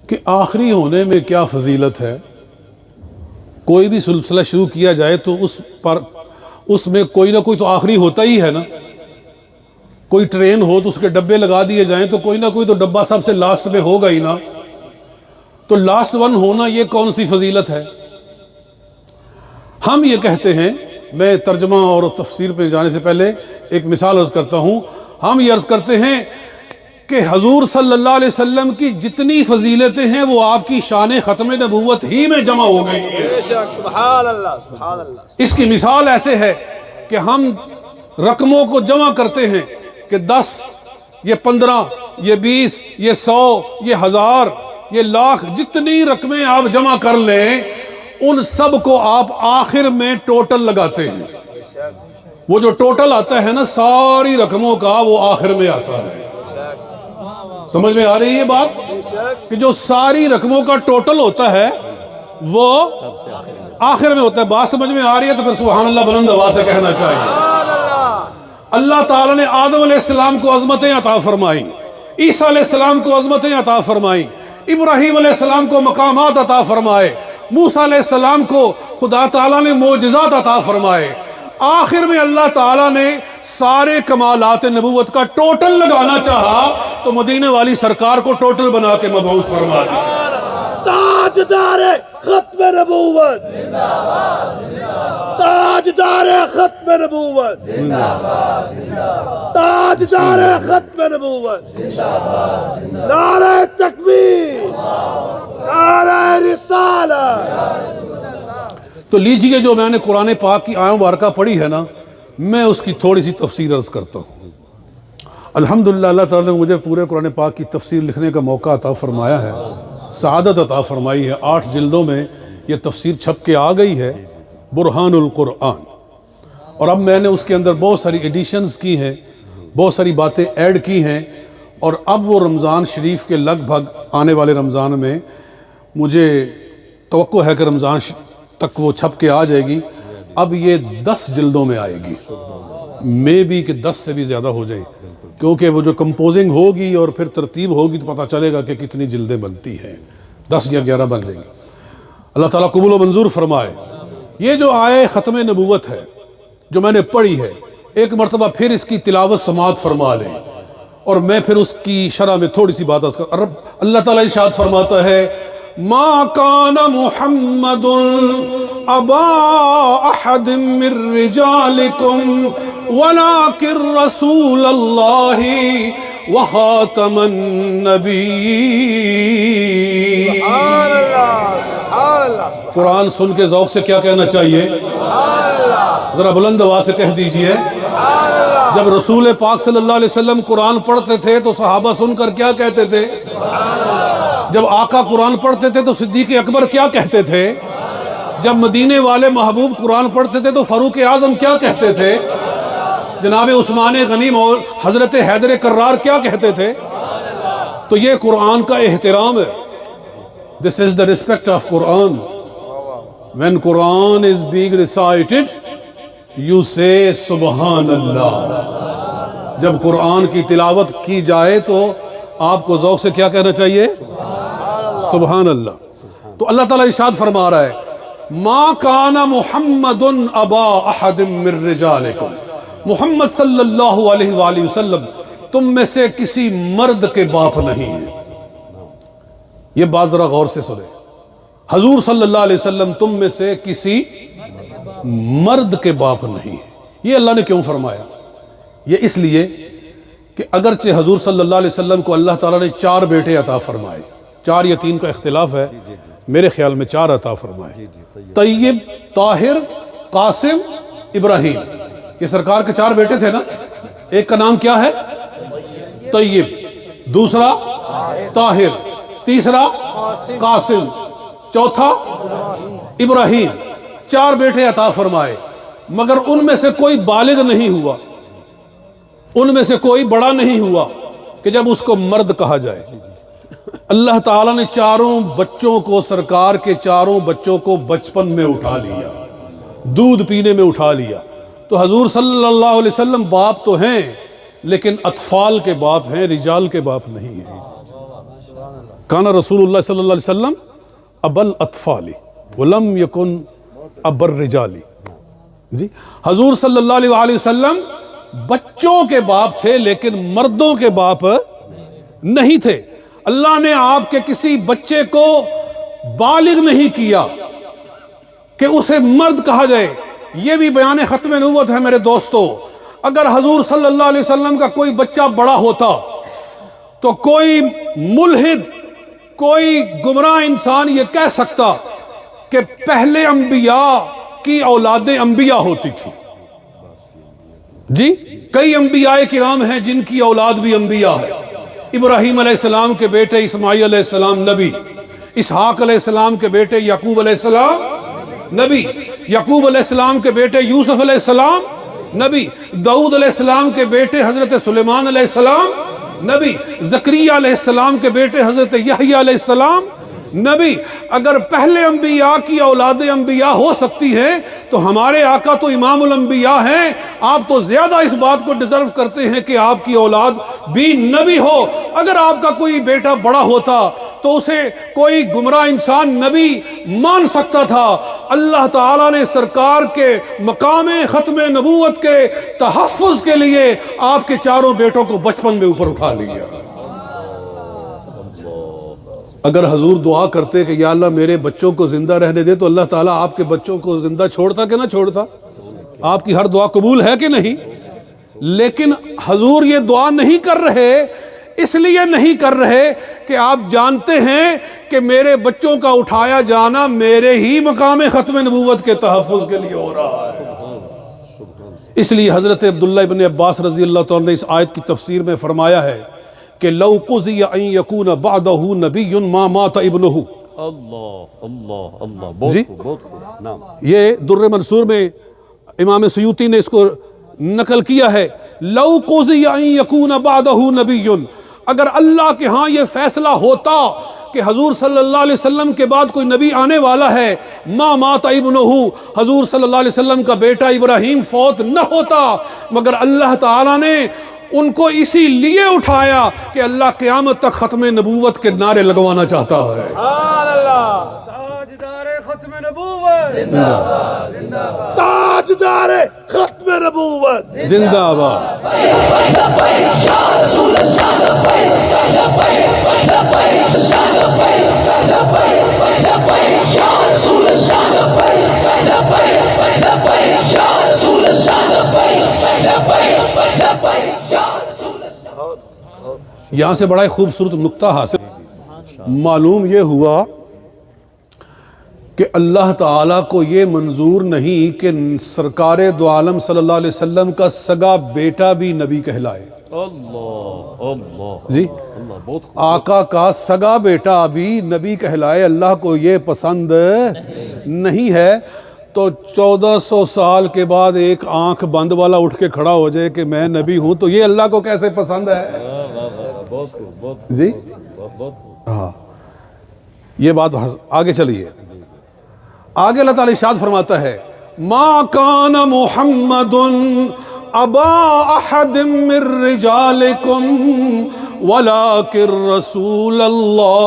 کہ آخری ہونے میں کیا فضیلت ہے۔ کوئی بھی سلسلہ شروع کیا جائے تو اس میں کوئی نہ کوئی تو آخری ہوتا ہی ہے نا۔ کوئی ٹرین ہو تو اس کے ڈبے لگا دیے جائیں تو کوئی نہ کوئی تو ڈبہ سب سے لاسٹ میں ہوگا ہی نا۔ تو لاسٹ ون ہونا یہ کون سی فضیلت ہے؟ ہم یہ کہتے ہیں، میں ترجمہ اور تفسیر پہ جانے سے پہلے ایک مثال عرض کرتا ہوں۔ ہم یہ عرض کرتے ہیں کہ حضور صلی اللہ علیہ وسلم کی جتنی فضیلتیں ہیں وہ آپ کی شان ختم نبوت ہی میں جمع ہو گئی ہیں۔ سبحان اللہ سبحان اللہ۔ اس کی مثال ایسے ہے کہ ہم رقموں کو جمع کرتے ہیں کہ 10، یہ 15، یہ 20، یہ 100، یہ 1000، یہ لاکھ، جتنی رقمیں آپ جمع کر لیں ان سب کو آپ آخر میں ٹوٹل لگاتے ہیں۔ وہ جو ٹوٹل آتا ہے نا ساری رقموں کا، وہ آخر میں آتا ہے۔ سمجھ میں آ رہی ہے یہ بات کہ جو ساری رقموں کا ٹوٹل ہوتا ہے وہ آخر میں ہوتا ہے۔ بات سمجھ میں آ رہی ہے تو پھر سبحان اللہ بلند آواز سے کہنا چاہیے۔ اللہ تعالیٰ نے آدم علیہ السلام کو عظمتیں عطا فرمائی، عیسیٰ علیہ السلام کو عظمتیں عطا فرمائی، ابراہیم علیہ السلام کو مقامات عطا فرمائے، موسیٰ علیہ السلام کو خدا تعالیٰ نے معجزات عطا فرمائے۔ آخر میں اللہ تعالیٰ نے سارے کمالات نبوت کا ٹوٹل لگانا چاہا تو مدینے والی سرکار کو ٹوٹل بنا کے مبعوث فرما دیا۔ تاجدار ختم نبوت، تاجدار ختم نبوت، تاجدار ختم نبوت، نعرہ تکبیر، نعرہ رسالت۔ تو لیجئے جو میں نے قرآن پاک کی آیت مبارکہ پڑھی ہے نا، میں اس کی تھوڑی سی تفسیر عرض کرتا ہوں۔ الحمدللہ اللہ تعالیٰ نے مجھے پورے قرآن پاک کی تفسیر لکھنے کا موقع عطا فرمایا ہے، سعادت عطا فرمائی ہے۔ 8 جلدوں میں یہ تفسیر چھپ کے آ گئی ہے، برہان القرآن۔ اور اب میں نے اس کے اندر بہت ساری ایڈیشنز کی ہیں، بہت ساری باتیں ایڈ کی ہیں، اور اب وہ رمضان شریف کے لگ بھگ آنے والے رمضان میں مجھے توقع ہے کہ رمضان تک وہ چھپ کے آ جائے گی۔ اب یہ 10 جلدوں میں آئے گی، مے بھی کہ 10 سے بھی زیادہ ہو جائے، کیونکہ وہ جو کمپوزنگ ہوگی اور پھر ترتیب ہوگی تو پتہ چلے گا کہ کتنی جلدیں بنتی ہیں۔ 10 یا 11 بن جائیں گی۔ اللہ تعالیٰ قبول و منظور فرمائے۔ یہ جو آیے ختم نبوت ہے جو میں نے پڑھی ہے، ایک مرتبہ پھر اس کی تلاوت سماعت فرما لیں اور میں پھر اس کی شرح میں تھوڑی سی بات عرض کرتا ہوں۔ اللہ تعالیٰ ارشاد فرماتا ہے ما کان محمد ابا احد من رجالکم ولکن رسول اللہ وخاتم النبی۔ سبحان اللہ سبحان اللہ۔ قرآن سن کے ذوق سے کیا کہنا چاہیے؟ ذرا بلند آواز سے کہہ دیجئے۔ جب رسول پاک صلی اللہ علیہ وسلم قرآن پڑھتے تھے تو صحابہ سن کر کیا کہتے تھے؟ جب آقا قرآن پڑھتے تھے تو صدیق اکبر کیا کہتے تھے؟ جب مدینے والے محبوب قرآن پڑھتے تھے تو فاروق اعظم کیا کہتے تھے؟ جناب عثمان غنی اور حضرت حیدر کرار کیا کہتے تھے؟ تو یہ قرآن کا احترام ہے۔ This is the respect of Quran. When Quran is being recited, you say سبحان اللہ۔ جب قرآن کی تلاوت کی جائے تو آپ کو ذوق سے کیا کہنا چاہیے؟ سبحان اللہ۔ تو اللہ تعالیٰ ارشاد فرما رہا ہے ما کان محمد ابا احد من رجالکم، محمد صلی اللہ علیہ وآلہ وسلم تم میں سے کسی مرد کے باپ نہیں ہے۔ یہ بات ذرا غور سے سنیں، حضور صلی اللہ علیہ وسلم تم میں سے کسی مرد کے باپ نہیں ہے۔ یہ اللہ نے کیوں فرمایا؟ یہ اس لیے کہ اگرچہ حضور صلی اللہ علیہ وسلم کو اللہ تعالیٰ نے 4 بیٹے عطا فرمائے، 4 یا 3 کا اختلاف ہے، میرے خیال میں 4 عطا فرمائے، طیب، طاہر، قاسم، ابراہیم۔ یہ سرکار کے 4 بیٹے تھے نا۔ ایک کا نام کیا ہے؟ طیب، دوسرا طاہر، تیسرا قاسم، چوتھا ابراہیم۔ 4 بیٹے عطا فرمائے، مگر ان میں سے کوئی بالغ نہیں ہوا، ان میں سے کوئی بڑا نہیں ہوا کہ جب اس کو مرد کہا جائے۔ اللہ تعالیٰ نے 4 بچوں کو، سرکار کے 4 بچوں کو بچپن میں اٹھا لیا، دودھ پینے میں اٹھا لیا۔ تو حضور صلی اللہ علیہ وسلم باپ تو ہیں لیکن اطفال کے باپ ہیں، رجال کے باپ نہیں ہیں۔ کانا رسول اللہ صلی اللہ علیہ وسلم ابا الاطفال ولم یکن ابا الرجال. جی حضور صلی اللہ علیہ وآلہ وسلم بچوں کے باپ تھے لیکن مردوں کے باپ نہیں تھے. اللہ نے آپ کے کسی بچے کو بالغ نہیں کیا کہ اسے مرد کہا جائے. یہ بھی بیان ختم نبوت ہے میرے دوستو. اگر حضور صلی اللہ علیہ وسلم کا کوئی بچہ بڑا ہوتا تو کوئی ملحد، کوئی گمراہ انسان یہ کہہ سکتا کہ پہلے انبیاء کی اولادیں انبیاء ہوتی تھی. جی کئی انبیاء کرام ہیں جن کی اولاد بھی انبیاء ہے. ابراہیم علیہ السلام کے بیٹے اسماعیل علیہ السلام نبی، اسحاق علیہ السلام کے بیٹے یعقوب علیہ السلام نبی، یعقوب علیہ السلام کے بیٹے یوسف علیہ السلام نبی، داؤد علیہ السلام کے بیٹے حضرت سلیمان علیہ السلام نبی، زکریا علیہ السلام کے بیٹے حضرت یحییٰ علیہ السلام نبی. اگر پہلے انبیاء کی اولادیں انبیاء ہو سکتی ہیں تو ہمارے آقا تو امام الانبیاء ہیں. آپ تو زیادہ اس بات کو ڈیزرو کرتے ہیں کہ آپ کی اولاد بھی نبی ہو. اگر آپ کا کوئی بیٹا بڑا ہوتا تو اسے کوئی گمراہ انسان نبی مان سکتا تھا. اللہ تعالیٰ نے سرکار کے مقام ختم نبوت کے تحفظ کے لیے آپ کے چاروں بیٹوں کو بچپن میں اوپر اٹھا لیا. اگر حضور دعا کرتے کہ یا اللہ میرے بچوں کو زندہ رہنے دے تو اللہ تعالیٰ آپ کے بچوں کو زندہ چھوڑتا کہ نہ چھوڑتا؟ آپ کی ہر دعا قبول ہے کہ نہیں؟ لیکن حضور یہ دعا نہیں کر رہے، اس لیے نہیں کر رہے کہ آپ جانتے ہیں کہ میرے بچوں کا اٹھایا جانا میرے ہی مقام ختم نبوت کے تحفظ کے لیے ہو رہا ہے. اس لیے حضرت عبداللہ ابن عباس رضی اللہ تعالیٰ نے اس آیت کی تفسیر میں فرمایا ہے کہ لو قضی ان یکون بعدہ نبی ما مات ابنہ. اللہ اللہ اللہ، بہت جی خوب بہت خوب. نعم. یہ در منصور میں امام سیوطی نے اس کو نقل کیا ہے. لو قضی ان یکون بعدہ نبی، اگر اللہ کے ہاں یہ فیصلہ ہوتا کہ حضور صلی اللہ علیہ وسلم کے بعد کوئی نبی آنے والا ہے، ما مات ابنہ، حضور صلی اللہ علیہ وسلم کا بیٹا ابراہیم فوت نہ ہوتا، مگر اللہ تعالیٰ نے ان کو اسی لیے اٹھایا کہ اللہ قیامت تک ختم نبوت کے نعرے لگوانا چاہتا ہے. سبحان اللہ. تاجدار ختم نبوت زندہ باد، زندہ باد. تاجدار ختم نبوت زندہ آباد. یہاں سے بڑا خوبصورت نقطہ حاصل معلوم یہ ہوا کہ اللہ تعالیٰ کو یہ منظور نہیں کہ سرکار دو عالم صلی اللہ علیہ وسلم کا سگا بیٹا بھی نبی کہلائے. اللہ اللہ جی اللہ، بہت خوب. آقا کا سگا بیٹا بھی نبی کہلائے، اللہ کو یہ پسند نہیں ہے. تو 1400 سال کے بعد ایک آنکھ بند والا اٹھ کے کھڑا ہو جائے کہ میں نبی ہوں تو یہ اللہ کو کیسے پسند ہے؟ بہت خوب بہت جی بہت خوب. ہاں، یہ بات آگے چلیے. آگے اللہ تعالیٰ ارشاد فرماتا ہے ما کان محمد ابا احد من رجالکم ولکن رسول اللہ.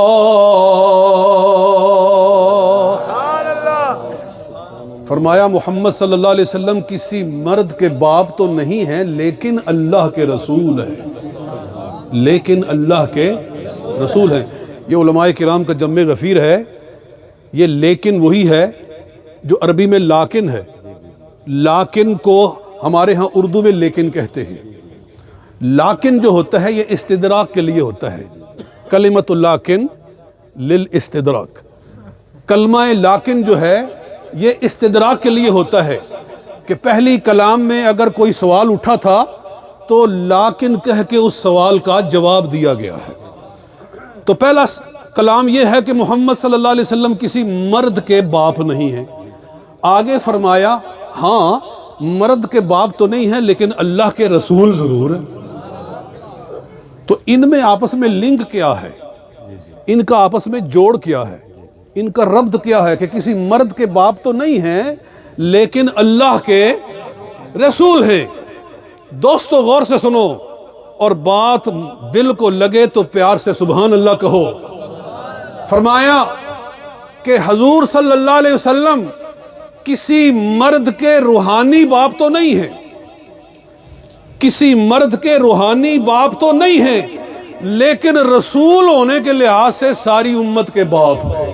سبحان اللہ. فرمایا محمد صلی اللہ علیہ وسلم کسی مرد کے باپ تو نہیں ہیں لیکن اللہ کے رسول ہیں، لیکن اللہ کے رسول ہیں. یہ علماء کرام کا جمع غفیر ہے. یہ لیکن وہی ہے جو عربی میں لاکن ہے. لاکن کو ہمارے ہاں اردو میں لیکن کہتے ہیں. لاکن جو ہوتا ہے یہ استدراک کے لیے ہوتا ہے. کلمۃ لاکن للاستدراک. کلمہ لاکن جو ہے یہ استدراک کے لیے ہوتا ہے کہ پہلی کلام میں اگر کوئی سوال اٹھا تھا تو لاکن کہہ کے اس سوال کا جواب دیا گیا ہے. تو پہلا کلام یہ ہے کہ محمد صلی اللہ علیہ وسلم کسی مرد کے باپ نہیں ہیں. آگے فرمایا ہاں مرد کے باپ تو نہیں ہیں لیکن اللہ کے رسول ضرور ہیں. تو ان میں آپس میں لنک کیا ہے، ان کا آپس میں جوڑ کیا ہے، ان کا ربط کیا ہے کہ کسی مرد کے باپ تو نہیں ہیں لیکن اللہ کے رسول ہیں. دوستو غور سے سنو اور بات دل کو لگے تو پیار سے سبحان اللہ کہو. فرمایا کہ حضور صلی اللہ علیہ وسلم کسی مرد کے روحانی باپ تو نہیں ہیں، کسی مرد کے روحانی باپ تو نہیں ہیں، لیکن رسول ہونے کے لحاظ سے ساری امت کے باپ ہیں،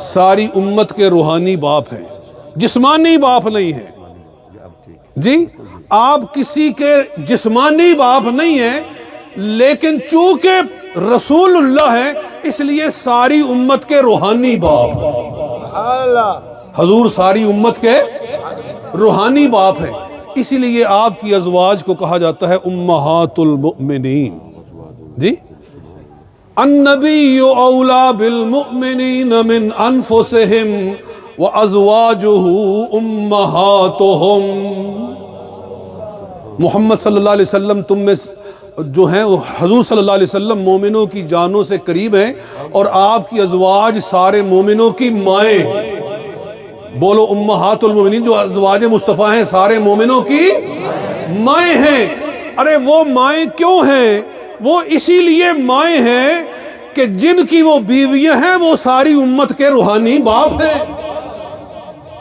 ساری امت کے روحانی باپ ہیں، جسمانی باپ نہیں ہیں۔ جی آپ کسی کے جسمانی باپ نہیں ہیں، لیکن چونکہ رسول اللہ ہے اس لیے ساری امت کے روحانی باپ ہیں۔ حضور ساری امت کے روحانی باپ ہیں، اسی لیے آپ کی ازواج کو کہا جاتا ہے امہات المؤمنین۔ جی النبی اولا بالمؤمنین من انفسہم وازواجہ امہاتہم۔ محمد صلی اللہ علیہ وسلم تم میں جو ہیں حضور صلی اللہ علیہ وسلم مومنوں کی جانوں سے قریب ہیں، اور آپ کی ازواج سارے مومنوں کی مائیں ہیں۔ بولو امہات المومنین، جو ازواج مصطفیٰ ہیں سارے مومنوں کی مائیں ہیں۔ ارے وہ مائیں کیوں ہیں؟ وہ اسی لیے مائیں ہیں کہ جن کی وہ بیویاں ہیں وہ ساری امت کے روحانی باپ ہیں۔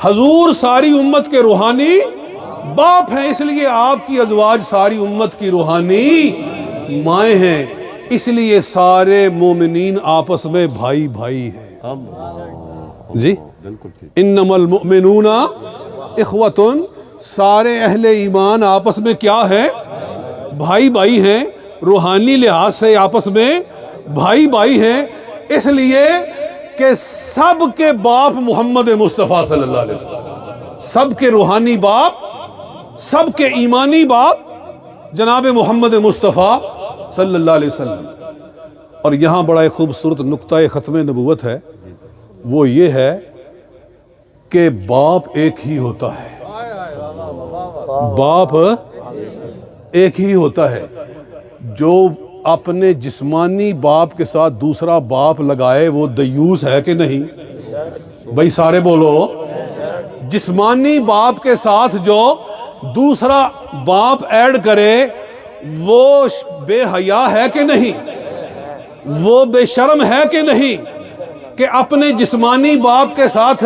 حضور ساری امت کے روحانی باپ ہیں، اس لیے آپ کی ازواج ساری امت کی روحانی مائیں ہیں، اس لیے سارے مومنین آپس میں بھائی بھائی ہیں۔ جی انما المؤمنون اخوۃ، سارے اہل ایمان آپس میں کیا ہے؟ بھائی بھائی ہیں، روحانی لحاظ سے آپس میں بھائی بھائی ہیں، اس لیے کہ سب کے باپ محمد مصطفیٰ صلی اللہ علیہ وسلم، سب کے روحانی باپ، سب کے ایمانی باپ جناب محمد مصطفیٰ صلی اللہ علیہ وسلم۔ اور یہاں بڑا ایک خوبصورت نقطہ ختم نبوت ہے، وہ یہ ہے کہ باپ ایک ہی ہوتا ہے، باپ ایک ہی ہوتا ہے۔ جو اپنے جسمانی باپ کے ساتھ دوسرا باپ لگائے وہ دیوس ہے کہ نہیں؟ بھائی سارے بولو، جسمانی باپ کے ساتھ جو دوسرا باپ ایڈ کرے وہ بے حیا ہے کہ نہیں؟ وہ بے شرم ہے کہ نہیں کہ اپنے جسمانی باپ کے ساتھ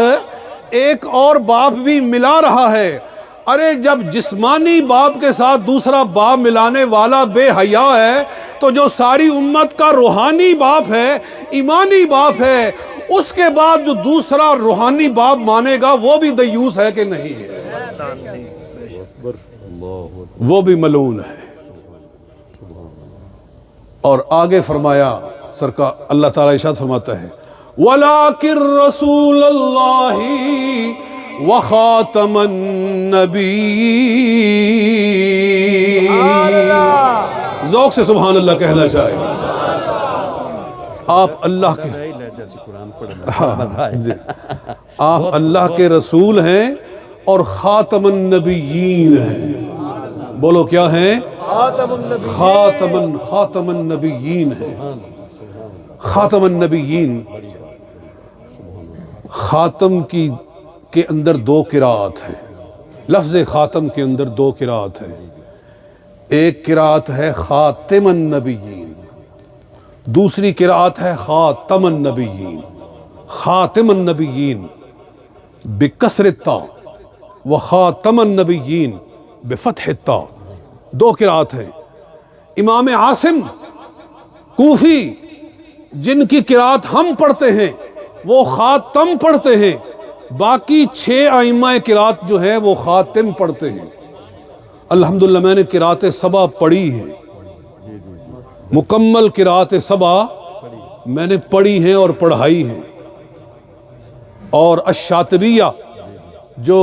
ایک اور باپ بھی ملا رہا ہے؟ ارے جب جسمانی باپ کے ساتھ دوسرا باپ ملانے والا بے حیا ہے تو جو ساری امت کا روحانی باپ ہے، ایمانی باپ ہے، اس کے بعد جو دوسرا روحانی باپ مانے گا وہ بھی دیوس ہے کہ نہیں ہے؟ وہ بھی ملعون ہے۔ اور آگے فرمایا سرکار اللہ تعالیٰ ارشاد فرماتا ہے وَلَٰكِن رَّسُولَ اللَّهِ وَخَاتَمَ النَّبِيِّينَ۔ ذوق سے سبحان اللہ کہنا چاہے۔ آپ اللہ کے آپ اللہ کے رسول ہیں اور خاتم النبیین ہیں۔ بولو کیا ہیں؟ خاتم النبیین ہیں۔ خاتم النبیین، خاتم کے اندر دو قرات ہیں، لفظ خاتم کے اندر دو قرات ہیں۔ ایک قرات ہے خاتم النبیین، دوسری قرات ہے خاتم النبیین۔ خاتم النبیین بکسر الطاء وخاتم النبیین بفتح الطاء، دو قرات ہیں۔ امام عاصم کوفی جن کی قرات ہم پڑھتے ہیں وہ خاتم پڑھتے ہیں، باقی 6 ائمہ قرات جو ہیں وہ خاتم پڑھتے ہیں۔ الحمدللہ میں نے قرات 7 پڑھی ہے، مکمل قرات 7 میں نے پڑھی ہیں اور پڑھائی ہیں۔ اور الشاطبیہ جو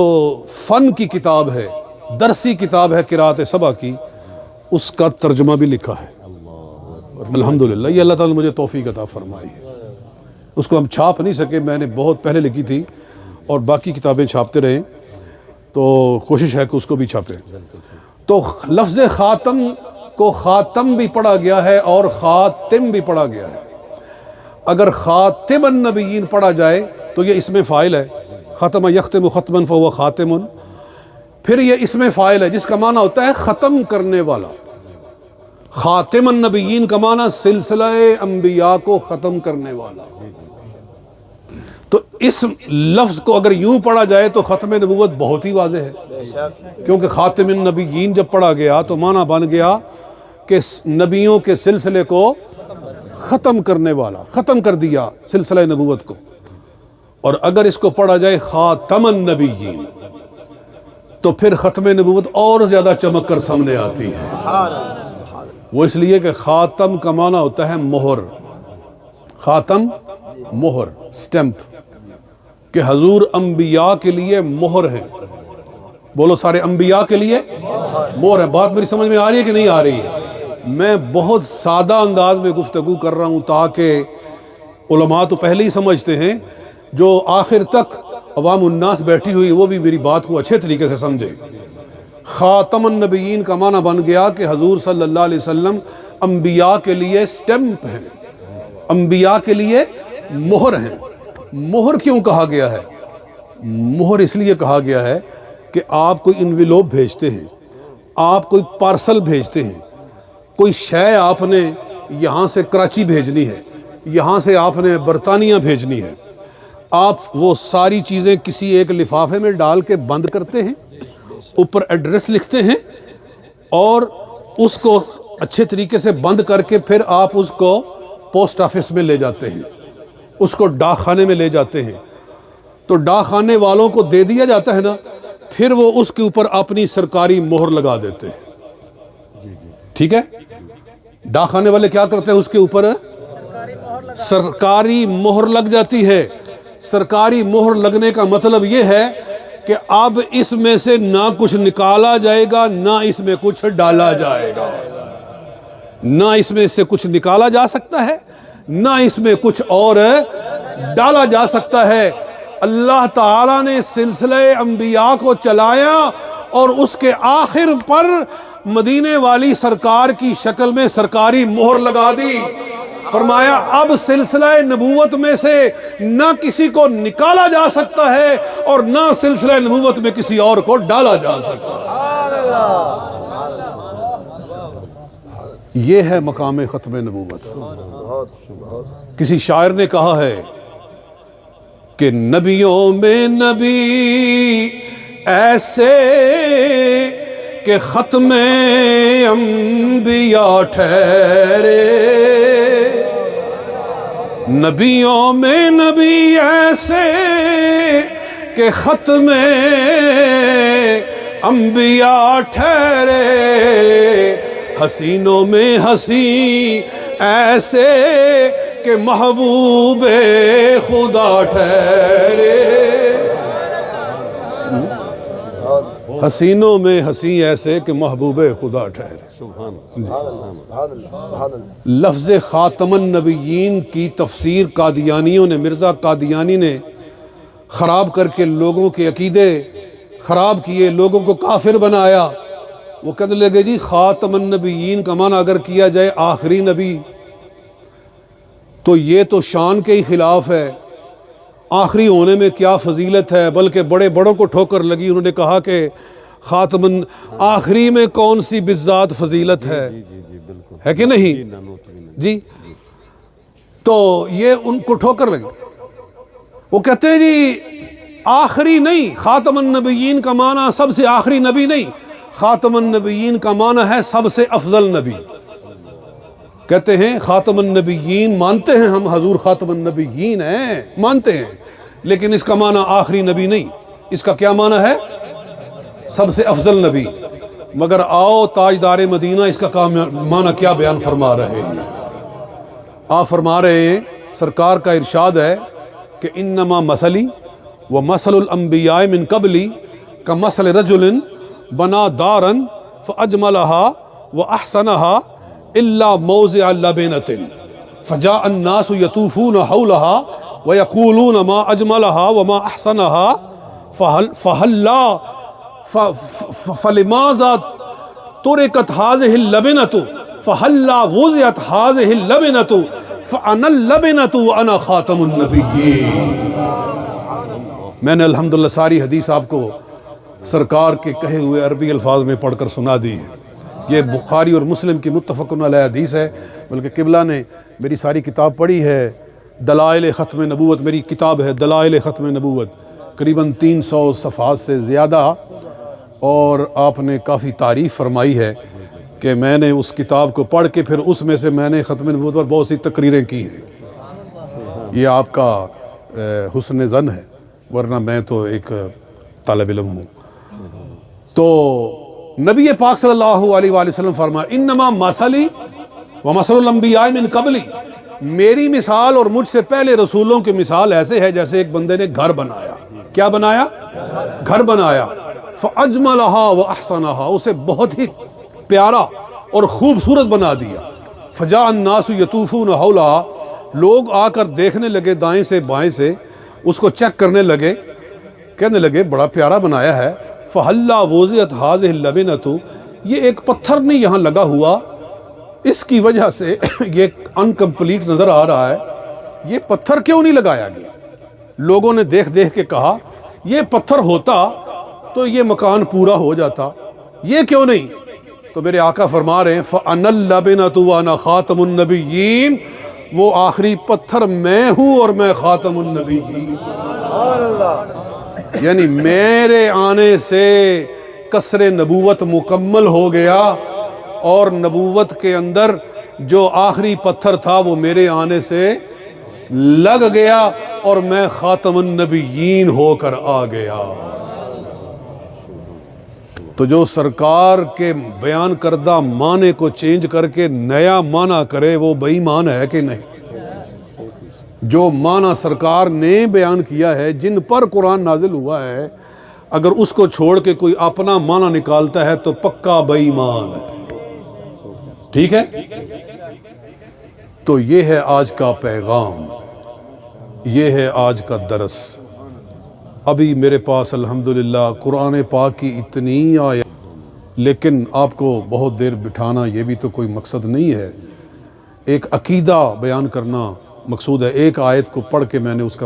فن کی کتاب ہے، درسی کتاب ہے قرات 7 کی، اس کا ترجمہ بھی لکھا ہے۔ الحمدللہ یہ اللہ تعالیٰ نے مجھے توفیق عطا فرمائی ہے۔ اس کو ہم چھاپ نہیں سکے، میں نے بہت پہلے لکھی تھی اور باقی کتابیں چھاپتے رہے، تو کوشش ہے کہ اس کو بھی چھاپیں۔ تو لفظ خاتم کو خاتم بھی پڑھا گیا ہے اور خاتم بھی پڑھا گیا ہے۔ اگر خاتم النبیین پڑھا جائے تو یہ اسم فاعل ہے، ختم یختم ختما فهو خاتم۔ پھر یہ اسم فاعل ہے جس کا معنی ہوتا ہے ختم کرنے والا۔ خاتم النبیین کا معنی سلسلہ انبیاء کو ختم کرنے والا. تو اس لفظ کو اگر یوں پڑھا جائے تو ختم نبوت بہت ہی واضح ہے، کیونکہ خاتم النبیین جب پڑھا گیا تو معنی بن گیا کہ نبیوں کے سلسلے کو ختم کرنے والا، ختم کر دیا سلسلہ نبوت کو. اور اگر اس کو پڑھا جائے خاتم النبیین تو پھر ختم نبوت اور زیادہ چمک کر سامنے آتی ہے. وہ اس لیے کہ خاتم کا معنی ہوتا ہے مہر، خاتم مہر، سٹیمپ، کہ حضور انبیاء کے لیے مہر ہیں. بولو سارے انبیاء کے لیے مہر ہے. بات میری سمجھ میں آ رہی ہے کہ نہیں آ رہی ہے؟ میں بہت سادہ انداز میں گفتگو کر رہا ہوں تاکہ علماء تو پہلے ہی سمجھتے ہیں، جو آخر تک عوام الناس بیٹھی ہوئی وہ بھی میری بات کو اچھے طریقے سے سمجھے. خاتم النبیین کا معنی بن گیا کہ حضور صلی اللہ علیہ وسلم انبیاء کے لیے سٹیمپ ہیں، انبیاء کے لیے مہر ہیں. مہر کیوں کہا گیا ہے؟ مہر اس لیے کہا گیا ہے کہ آپ کوئی انویلوپ بھیجتے ہیں، آپ کوئی پارسل بھیجتے ہیں، کوئی شے آپ نے یہاں سے کراچی بھیجنی ہے، یہاں سے آپ نے برطانیہ بھیجنی ہے، آپ وہ ساری چیزیں کسی ایک لفافے میں ڈال کے بند کرتے ہیں، اوپر ایڈریس لکھتے ہیں اور اس کو اچھے طریقے سے بند کر کے پھر آپ اس کو پوسٹ آفس میں لے جاتے ہیں، اس کو ڈاک خانے میں لے جاتے ہیں. تو ڈاک خانے والوں کو دے دیا جاتا ہے نا، پھر وہ اس کے اوپر اپنی سرکاری مہر لگا دیتے ہیں. ٹھیک ہے؟ ڈاک خانے والے کیا کرتے ہیں؟ اس کے اوپر سرکاری مہر لگ جاتی ہے. سرکاری مہر لگنے کا مطلب یہ ہے کہ اب اس میں سے نہ کچھ نکالا جائے گا، نہ اس میں کچھ ڈالا جائے گا. نہ اس میں سے کچھ نکالا جا سکتا ہے، نہ اس میں کچھ اور ڈالا جا سکتا ہے. اللہ تعالیٰ نے سلسلہ انبیاء کو چلایا اور اس کے آخر پر مدینے والی سرکار کی شکل میں سرکاری مہر لگا دی. فرمایا اب سلسلہ نبوت میں سے نہ کسی کو نکالا جا سکتا ہے اور نہ سلسلہ نبوت میں کسی اور کو ڈالا جا سکتا ہے. یہ ہے مقام ختم نبوت. کسی شاعر نے کہا ہے کہ نبیوں میں نبی ایسے کہ ختم انبیاء ٹھہرے. نبیوں میں نبی ایسے کہ ختم انبیاء ٹھہرے. حسینوں میں حسین ایسے کہ محبوب خدا ٹھہرے. حسینوں میں حسین ایسے کہ محبوب خدا ٹھہرے. لفظ خاتم النبیین کی تفسیر قادیانیوں نے، مرزا قادیانی نے خراب کر کے لوگوں کے عقیدے خراب کیے، لوگوں کو کافر بنایا. وہ کہنے لگے جی خاتم النبیین کا معنی اگر کیا جائے آخری نبی تو یہ تو شان کے ہی خلاف ہے. آخری ہونے میں کیا فضیلت ہے؟ بلکہ بڑے بڑوں کو ٹھوکر لگی. انہوں نے کہا کہ خاتم آخری میں کون سی بالذات فضیلت ہے؟ ہے کہ نہیں جی؟ تو یہ ان کو ٹھوکر لگی. وہ کہتے ہیں جی آخری نہیں، خاتم النبیین کا معنی سب سے آخری نبی نہیں، خاتم النبیین کا معنی ہے سب سے افضل نبی. کہتے ہیں خاتم النبیین، مانتے ہیں ہم حضور خاتم النبیین ہیں، مانتے ہیں، لیکن اس کا معنی آخری نبی نہیں، اس کا کیا معنی ہے؟ سب سے افضل نبی. مگر آؤ تاجدار مدینہ اس کا معنی کیا بیان فرما رہے ہیں؟ آپ فرما رہے ہیں، سرکار کا ارشاد ہے کہ انما مثلی و مثل الانبیاء من قبلی کمثل رجل بنا دارا فاجملها واحسنها الا موضع لبنة فجاء الناس يطوفون حولها ويقولون ما اجملها وما احسنها فلماذا تركت هذه اللبنة فهلا وضعت هذه اللبنة فانا اللبنة وانا خاتم النبيين. میں نے الحمدللہ ساری حدیث آپ کو سرکار کے کہے ہوئے عربی الفاظ میں پڑھ کر سنا دی ہے یہ بخاری اور مسلم کی متفق علیہ حدیث ہے، بلکہ قبلہ نے میری ساری کتاب پڑھی ہے، دلائل ختم نبوت میری کتاب ہے، دلائل ختم نبوت، قریباً 300 صفحات سے زیادہ، اور آپ نے کافی تعریف فرمائی ہے کہ میں نے اس کتاب کو پڑھ کے پھر اس میں سے میں نے ختم نبوت پر بہت سی تقریریں کی ہیں۔ یہ آپ کا حسن ظن ہے، ورنہ میں تو ایک طالب علم ہوں۔ تو نبی پاک صلی اللہ علیہ وآلہ وسلم فرمایا انما مثلی ومثل الانبیاء من قبلی، میری مثال اور مجھ سے پہلے رسولوں کی مثال ایسے ہے جیسے ایک بندے نے گھر بنایا۔ کیا بنایا؟ گھر بنایا۔ فَأَجْمَلَهَا وَأَحْسَنَهَا، اسے بہت ہی پیارا اور خوبصورت بنا دیا۔ فَجَاءَ النَّاسُ يَطُوفُونَ حَوْلَهَا، لوگ آ کر دیکھنے لگے دائیں سے بائیں سے، اس کو چیک کرنے لگے، کہنے لگے بڑا پیارا بنایا ہے۔ فَحَلَّا وُضِعَتْ هَذِهِ اللَّبِنَةُ، یہ ایک پتھر نہیں یہاں لگا ہوا، اس کی وجہ سے یہ انکمپلیٹ نظر آ رہا ہے، یہ پتھر کیوں نہیں لگایا گیا؟ لوگوں نے دیکھ دیکھ کے کہا یہ پتھر ہوتا تو یہ مکان پورا ہو جاتا، یہ کیوں نہیں؟ تو میرے آقا فرما رہے ہیں فَأَنَا اللَّبِنَةُ وَأَنَا خَاتَمُ النَّبِيِّينَ، وہ آخری پتھر میں ہوں اور میں خاتم النبیین۔ یعنی میرے آنے سے قصر نبوت مکمل ہو گیا، اور نبوت کے اندر جو آخری پتھر تھا وہ میرے آنے سے لگ گیا، اور میں خاتم النبیین ہو کر آ گیا۔ تو جو سرکار کے بیان کردہ معنی کو چینج کر کے نیا معنی کرے وہ بے ایمان ہے کہ نہیں؟ جو معنی سرکار نے بیان کیا ہے، جن پر قرآن نازل ہوا ہے، اگر اس کو چھوڑ کے کوئی اپنا معنی نکالتا ہے تو پکا بے ایمان ہے۔ ٹھیک ہے؟ تو یہ ہے آج کا پیغام، یہ ہے آج کا درس۔ ابھی میرے پاس الحمدللہ قرآن پاک کی اتنی آیات، لیکن آپ کو بہت دیر بٹھانا یہ بھی تو کوئی مقصد نہیں ہے، ایک عقیدہ بیان کرنا مقصود ہے۔ ایک آیت کو پڑھ کے میں نے اس کا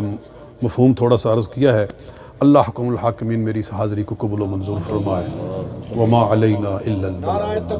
مفہوم تھوڑا سا عرض کیا ہے۔ اللہ حکم الحاکمین میری حاضری کو قبول و منظور فرمائے۔ وما علینا الا البلاغ۔